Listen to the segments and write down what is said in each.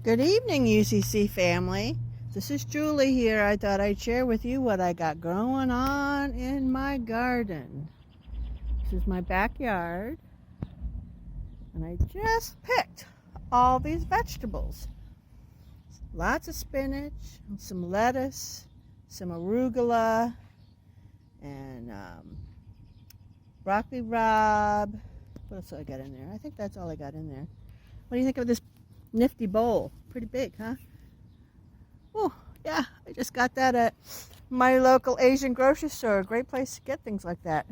Good evening, UCC family. This is Julie here. I thought I'd share with you what I got growing on in my garden. This is my backyard, and I just picked all these vegetables. Lots of spinach, some lettuce, some arugula, and broccoli rabe. What else did I got in there? I think that's all I got in there. What do you think of this nifty bowl? Pretty big, huh? Oh, yeah, I just got that at my local Asian grocery store. Great place to get things like that.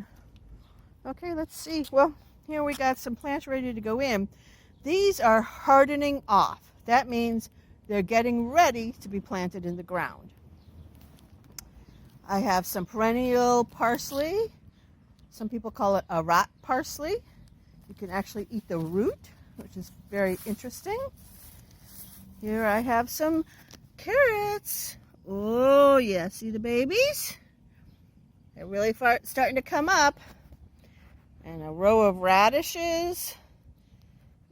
Okay, let's see. Well, here we got some plants ready to go in. These are hardening off. That means they're getting ready to be planted in the ground. I have some perennial parsley. Some people call it a rot parsley. You can actually eat the root, which is very interesting. Here I have some carrots. Oh yeah, see the babies? They're really starting to come up. And a row of radishes.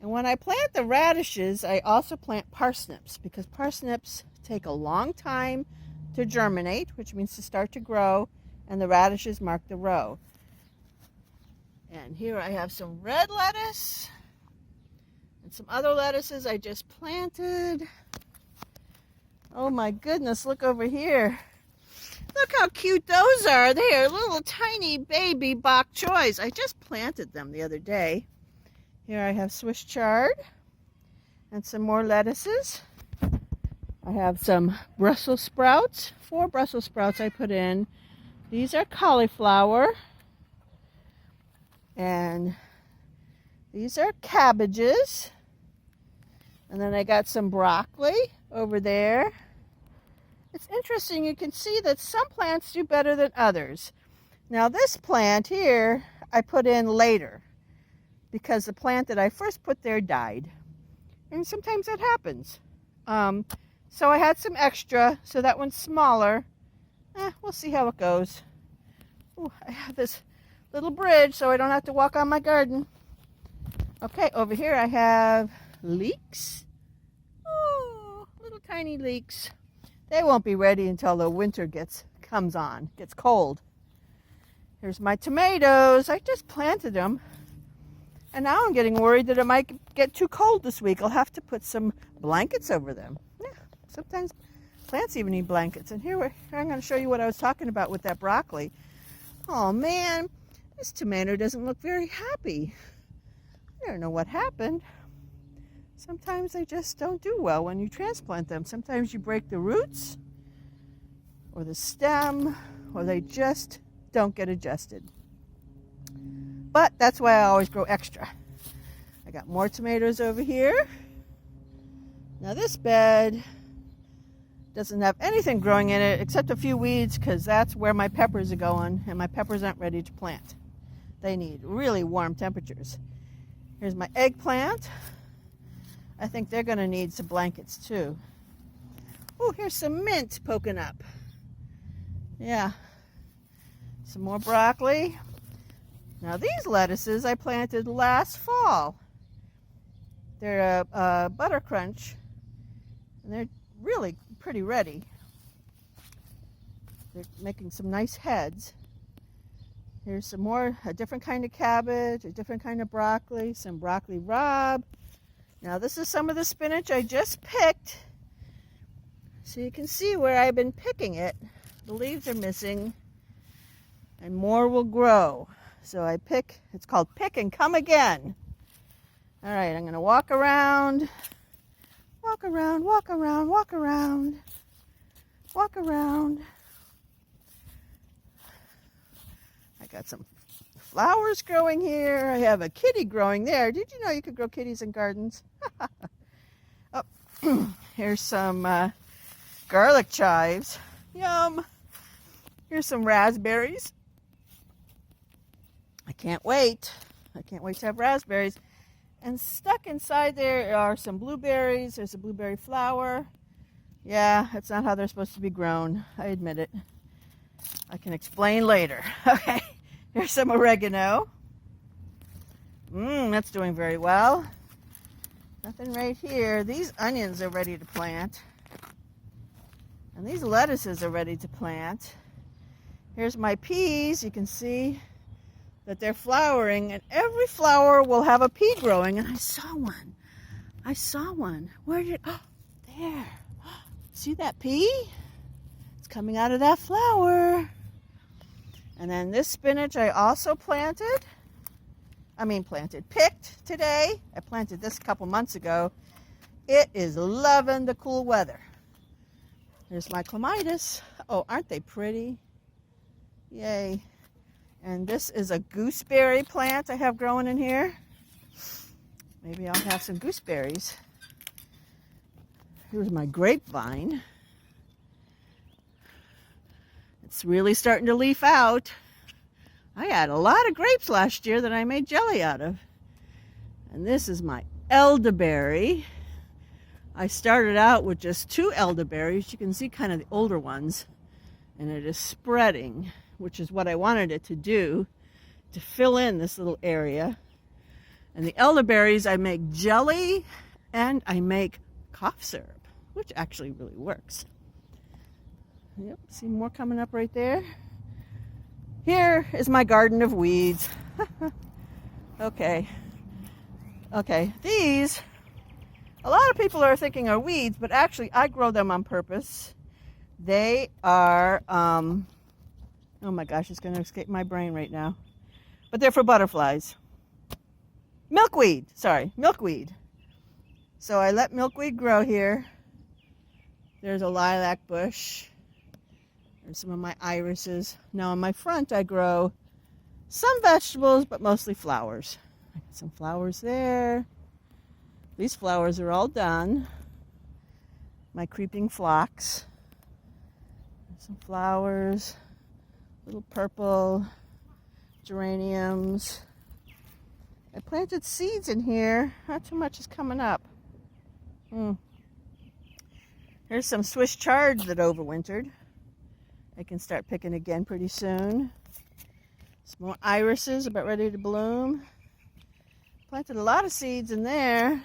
And when I plant the radishes, I also plant parsnips because parsnips take a long time to germinate, which means to start to grow, and the radishes mark the row. And here I have some red lettuce and some other lettuces I just planted. Oh my goodness, look over here. Look how cute those are. They are little tiny baby bok choys. I just planted them the other day. Here I have Swiss chard and some more lettuces. I have some Brussels sprouts. 4 Brussels sprouts I put in. These are cauliflower. And these are cabbages. And then I got some broccoli over there. It's interesting, you can see that some plants do better than others. Now this plant here, I put in later because the plant that I first put there died. And sometimes that happens. So I had some extra, so that one's smaller. We'll see how it goes. Ooh, I have this little bridge so I don't have to walk on my garden. Okay, over here I have leeks. Oh, little tiny leeks. They won't be ready until the winter gets cold. Here's my tomatoes. I just planted them. And now I'm getting worried that it might get too cold this week. I'll have to put some blankets over them. Yeah, sometimes plants even need blankets. And here I'm going to show you what I was talking about with that broccoli. Oh man, this tomato doesn't look very happy. I don't know what happened. Sometimes they just don't do well when you transplant them. Sometimes you break the roots or the stem, or they just don't get adjusted. But that's why I always grow extra. I got more tomatoes over here. Now this bed doesn't have anything growing in it except a few weeds because that's where my peppers are going, and my peppers aren't ready to plant. They need really warm temperatures. Here's my eggplant. I think they're going to need some blankets too. Oh, here's some mint poking up. Yeah. Some more broccoli. Now these lettuces I planted last fall. They're a butter crunch, and they're really pretty ready. They're making some nice heads. Here's some more, a different kind of cabbage, a different kind of broccoli, some broccoli rabe. Now this is some of the spinach I just picked. So you can see where I've been picking it. The leaves are missing, and more will grow. So it's called Pick and Come Again. All right, I'm gonna walk around. Walk around, walk around, walk around. Walk around. I got some flowers growing here. I have a kitty growing there. Did you know you could grow kitties in gardens? Oh, here's some garlic chives. Yum. Here's some raspberries. I can't wait. I can't wait to have raspberries. And stuck inside there are some blueberries. There's a blueberry flower. Yeah, that's not how they're supposed to be grown. I admit it. I can explain later. Okay, here's some oregano. That's doing very well. Nothing right here. These onions are ready to plant. And these lettuces are ready to plant. Here's my peas. You can see that they're flowering, and every flower will have a pea growing. And I saw one. Where did, oh, there. See that pea? It's coming out of that flower. And then this spinach I also picked today. I planted this a couple months ago. It is loving the cool weather. Here's my clematis. Oh, aren't they pretty? Yay. And this is a gooseberry plant I have growing in here. Maybe I'll have some gooseberries. Here's my grapevine. It's really starting to leaf out. I had a lot of grapes last year that I made jelly out of. And this is my elderberry. I started out with just 2 elderberries. You can see kind of the older ones. And it is spreading, which is what I wanted it to do, to fill in this little area. And the elderberries, I make jelly and I make cough syrup, which actually really works. Yep, see more coming up right there. Here is my garden of weeds. Okay, these, a lot of people are thinking are weeds, but actually I grow them on purpose. They are, oh my gosh, it's going to escape my brain right now. But they're for butterflies. Milkweed. So I let milkweed grow here. There's a lilac bush. There's some of my irises. Now in my front I grow some vegetables, but mostly flowers. I got some flowers there. These flowers are all done. My creeping phlox. Some flowers, little purple geraniums. I planted seeds in here. Not too much is coming up. Here's some Swiss chards that overwintered. I can start picking again pretty soon. Some more irises about ready to bloom. Planted a lot of seeds in there.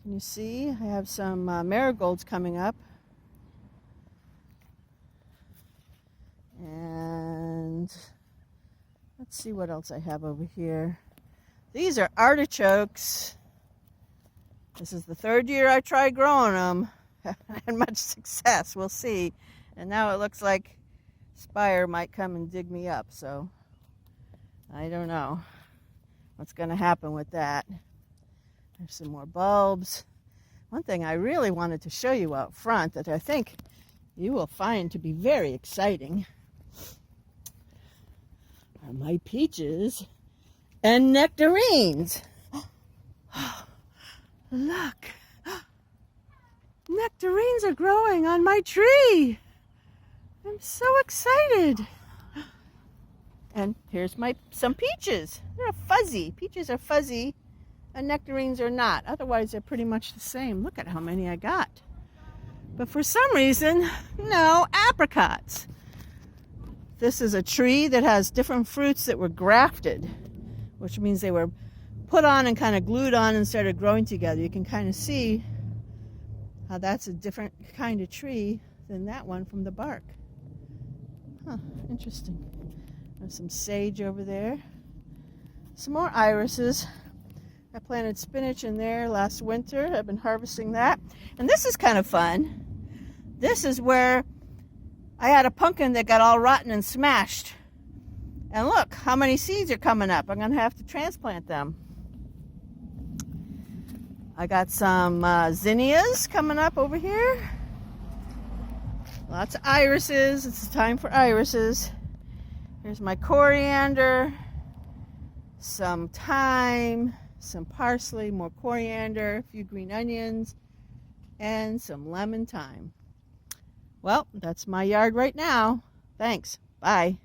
Can you see? I have some marigolds coming up. And let's see what else I have over here. These are artichokes. This is the 3rd year I tried growing them. Haven't had much success. We'll see. And now it looks like Spire might come and dig me up. So I don't know what's going to happen with that. There's some more bulbs. One thing I really wanted to show you out front that I think you will find to be very exciting are my peaches and nectarines. Look, nectarines are growing on my tree. I'm so excited. And here's some peaches. They're fuzzy. Peaches are fuzzy and nectarines are not. Otherwise, they're pretty much the same. Look at how many I got. But for some reason, no apricots. This is a tree that has different fruits that were grafted, which means they were put on and kind of glued on and started growing together. You can kind of see how that's a different kind of tree than that one from the bark. Huh, interesting. There's some sage over there. Some more irises. I planted spinach in there last winter. I've been harvesting that. And this is kind of fun. This is where I had a pumpkin that got all rotten and smashed. And look how many seeds are coming up. I'm going to have to transplant them. I got some zinnias coming up over here. Lots of irises. It's time for irises. Here's my coriander, some thyme, some parsley, more coriander, a few green onions, and some lemon thyme. Well, that's my yard right now. Thanks. Bye.